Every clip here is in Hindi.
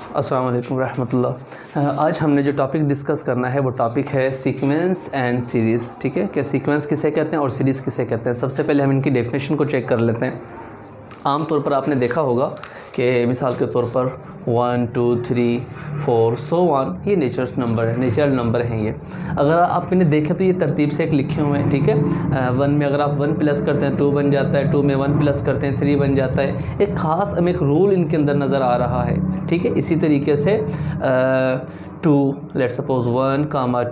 अस्सलाम वालेकुम रहमतुल्लाह। आज हमने जो टॉपिक डिस्कस करना है वो टॉपिक है सीक्वेंस एंड सीरीज़। ठीक है, कि सीक्वेंस किसे कहते हैं और सीरीज़ किसे कहते हैं। सबसे पहले हम इनकी डेफिनेशन को चेक कर लेते हैं। आम तौर पर आपने देखा होगा कि मिसाल के तौर पर 1 2 3 4 सो ऑन, ये नेचुरल नंबर हैं ये। अगर आप इन्हें देखें तो ये तरतीब से एक लिखे हुए हैं। ठीक है, 1 में अगर आप 1 प्लस करते हैं 2 बन जाता है, 2 में 1 प्लस करते हैं 3 बन जाता है। एक ख़ास हमें एक रूल इनके अंदर नज़र आ रहा है। ठीक है, इसी तरीके से 2 लेट सपोज 1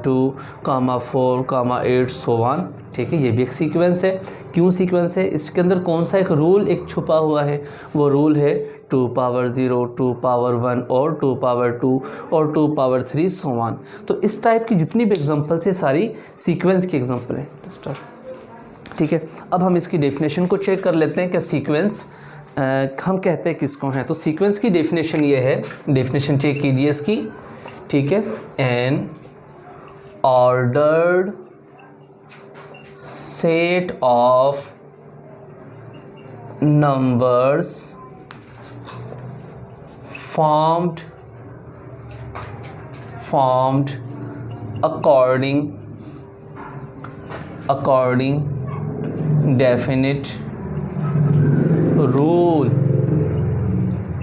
2 4 8 सो ऑन। ठीक है, ये भी एक सीक्वेंस है। क्यों सीक्वेंस है? इसके अंदर कौन सा एक रूल एक छुपा हुआ है? वो रूल है 2 पावर 0, 2 पावर 1 और 2 पावर 2 और 2 पावर 3 सो ऑन। तो इस टाइप की जितनी भी एग्जांपल्स है सारी सीक्वेंस की एग्जांपल है। ठीक है, अब हम इसकी डेफिनेशन को चेक कर लेते हैं कि सीक्वेंस हम कहते हैं किसको हैं। तो सीक्वेंस की डेफिनेशन ये है, डेफिनेशन चेक कीजिए इसकी। ठीक है, N ordered set of numbers formed according definite rule।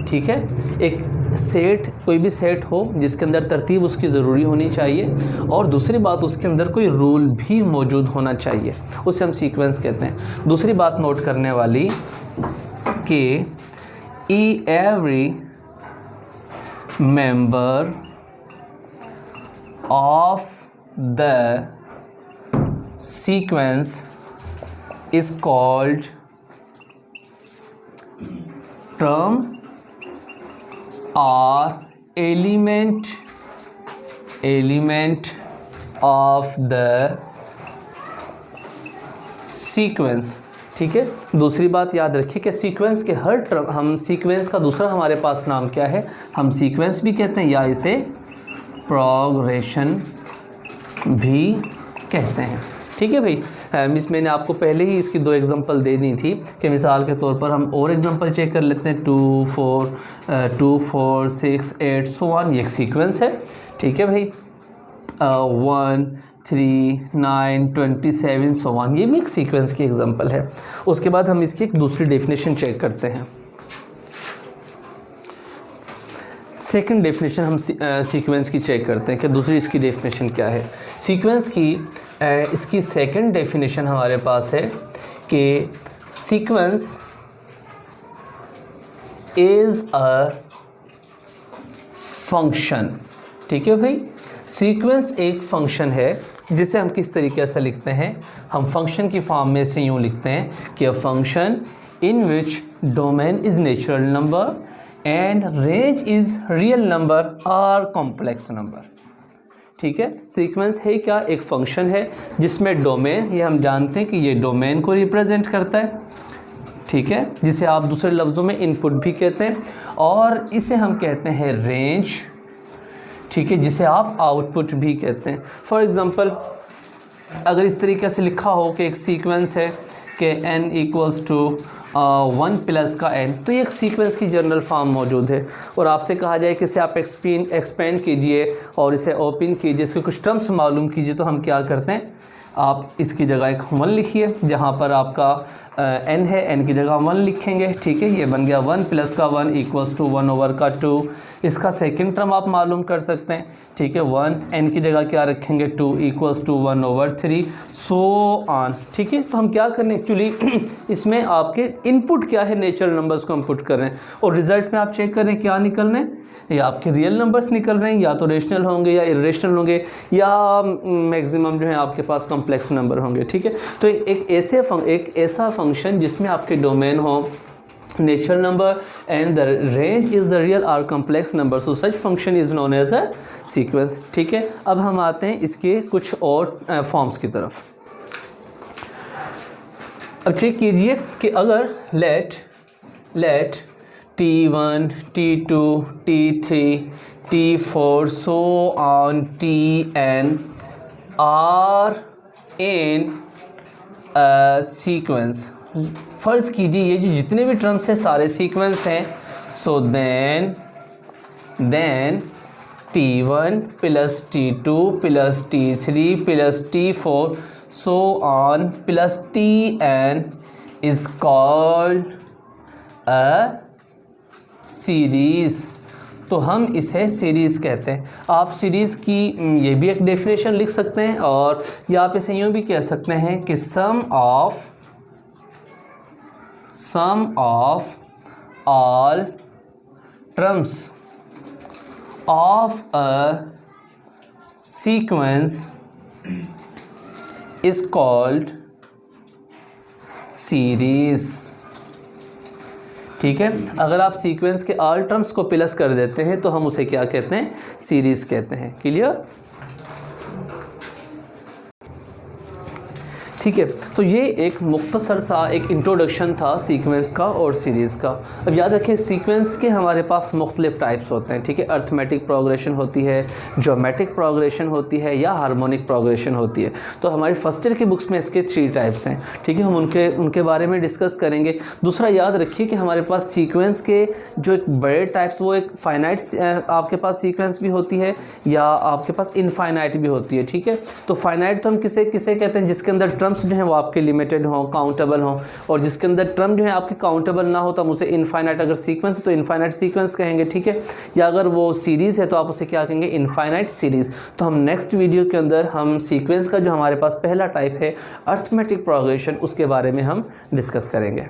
ठीक है, एक सेट, कोई भी सेट हो जिसके अंदर तरतीब उसकी ज़रूरी होनी चाहिए और दूसरी बात उसके अंदर कोई रूल भी मौजूद होना चाहिए, उसे हम सीक्वेंस कहते हैं। दूसरी बात नोट करने वाली कि every member of the sequence is called term or element of the sequence। ठीक है, दूसरी बात याद रखिए कि सीक्वेंस के हर टर्म, हम सीक्वेंस का दूसरा हमारे पास नाम क्या है? हम सीक्वेंस भी कहते हैं या इसे प्रोग्रेशन भी कहते हैं। ठीक है भाई, मिस मैंने आपको पहले ही इसकी 2 एग्जांपल दे दी थी कि मिसाल के तौर पर हम और एग्जांपल चेक कर लेते हैं। 2 4 6 8 सो ऑन, ये एक सीक्वेंस है। ठीक है भाई, 1 3 9 27 सो ऑन, ये भी एक सीक्वेंस की एग्जांपल है। उसके बाद हम इसकी एक दूसरी डेफिनेशन चेक करते हैं। सेकंड डेफिनेशन हम सीक्वेंस की चेक करते हैं कि दूसरी इसकी डेफिनेशन क्या है। सीक्वेंस की इसकी सेकंड डेफिनेशन हमारे पास है कि सीक्वेंस इज़ अ फंक्शन। ठीक है भाई, सीक्वेंस एक फंक्शन है जिसे हम किस तरीके से लिखते हैं? हम फंक्शन की फॉर्म में से यूँ लिखते हैं कि a function in which domain is natural number and range is real number और कॉम्प्लेक्स नंबर। ठीक है, सीक्वेंस है क्या? एक फंक्शन है जिसमें डोमेन, ये हम जानते हैं कि ये डोमेन को रिप्रेजेंट करता है। ठीक है, जिसे आप दूसरे लफ्ज़ों में इनपुट भी कहते हैं, और इसे हम कहते हैं रेंज। ठीक है, जिसे आप आउटपुट भी कहते हैं। फॉर एग्ज़ाम्पल, अगर इस तरीके से लिखा हो कि एक सीक्वेंस है कि n = 1 प्लस का n, तो ये एक सीक्वेंस की जनरल फॉर्म मौजूद है। और आपसे कहा जाए कि इसे आप एक्सपेंड कीजिए और इसे ओपन कीजिए, इसके कुछ टर्म्स मालूम कीजिए, तो हम क्या करते हैं? आप इसकी जगह एक 1 लिखिए, जहाँ पर आपका n है, n की जगह 1 लिखेंगे। ठीक है, ये बन गया 1 प्लस का 1 = 1/2। इसका सेकंड टर्म आप मालूम कर सकते हैं। ठीक है, 1 n की जगह क्या रखेंगे? 2 = 1/3 सो ऑन। ठीक है, तो हम क्या करें एक्चुअली इसमें आपके इनपुट क्या है? नेचुरल नंबर्स को हम पुट कर रहे हैं और रिज़ल्ट में आप चेक करें क्या निकल रहे हैं? या आपके रियल नंबर्स निकल रहे हैं, या तो रेशनल होंगे या इरेशनल होंगे, या मैक्सिमम जो है आपके पास कॉम्प्लेक्स नंबर होंगे। ठीक है, तो एक ऐसा फंक्शन जिसमें आपके डोमेन हो natural number and the range is the real or complex number, so such function is known as a sequence। ठीक है, अब हम आते हैं इसके कुछ और फॉर्म्स की तरफ। अब चेक कीजिए कि अगर let t1 t2 t3 t4 so on tn are in a sequence। फ़र्ज़ कीजिए ये जो जितने भी टर्म्स हैं सारे सीक्वेंस हैं। So then then T1 plus T2 plus T3 plus T4 so on plus Tn is called a series. तो हम इसे सीरीज़ कहते हैं। आप सीरीज़ की ये भी एक डेफिनेशन लिख सकते हैं और या आप इसे यूँ भी कह सकते हैं कि sum of all terms of a sequence is called series. ठीक है, अगर आप सीक्वेंस के ऑल टर्म्स को प्लस कर देते हैं तो हम उसे क्या कहते हैं, सीरीज़ कहते हैं। क्लियर? ठीक है, तो ये एक मुख्तसर सा एक इंट्रोडक्शन था सीक्वेंस का और सीरीज़ का। अब याद रखें सीक्वेंस के हमारे पास मुख्तलिफ टाइप्स होते हैं। ठीक है, अर्थमेटिक प्रोग्रेशन होती है, ज्योमेट्रिक प्रोग्रेशन होती है या हार्मोनिक प्रोग्रेशन होती है। तो हमारी फर्स्ट ईयर की बुक्स में इसके 3 टाइप्स हैं। ठीक है, हम उनके बारे में डिस्कस करेंगे। दूसरा याद रखिए कि हमारे पास सीक्वेंस के जो एक बड़े टाइप्स वो एक फाइनाइट आपके पास सीक्वेंस भी होती है या आपके पास इनफाइनाइट भी होती है। ठीक है, तो फाइनाइट तो हम किसे कहते हैं, जिसके अंदर टर्म्स जो हैं वो आपके लिमिटेड हों, काउंटेबल हों, और जिसके अंदर टर्म जो है आपके काउंटेबल ना हो तो हम उसे इनफाइनाइट, अगर सीक्वेंस है तो इनफाइनाइट सीक्वेंस कहेंगे। ठीक है, या अगर वो सीरीज़ है तो आप उसे क्या कहेंगे, इनफाइनाइट सीरीज़। तो हम नेक्स्ट वीडियो के अंदर हम सीक्वेंस का जो हमारे पास पहला टाइप है अर्थमेटिक प्रोग्रेशन, उसके बारे में हम डिस्कस करेंगे।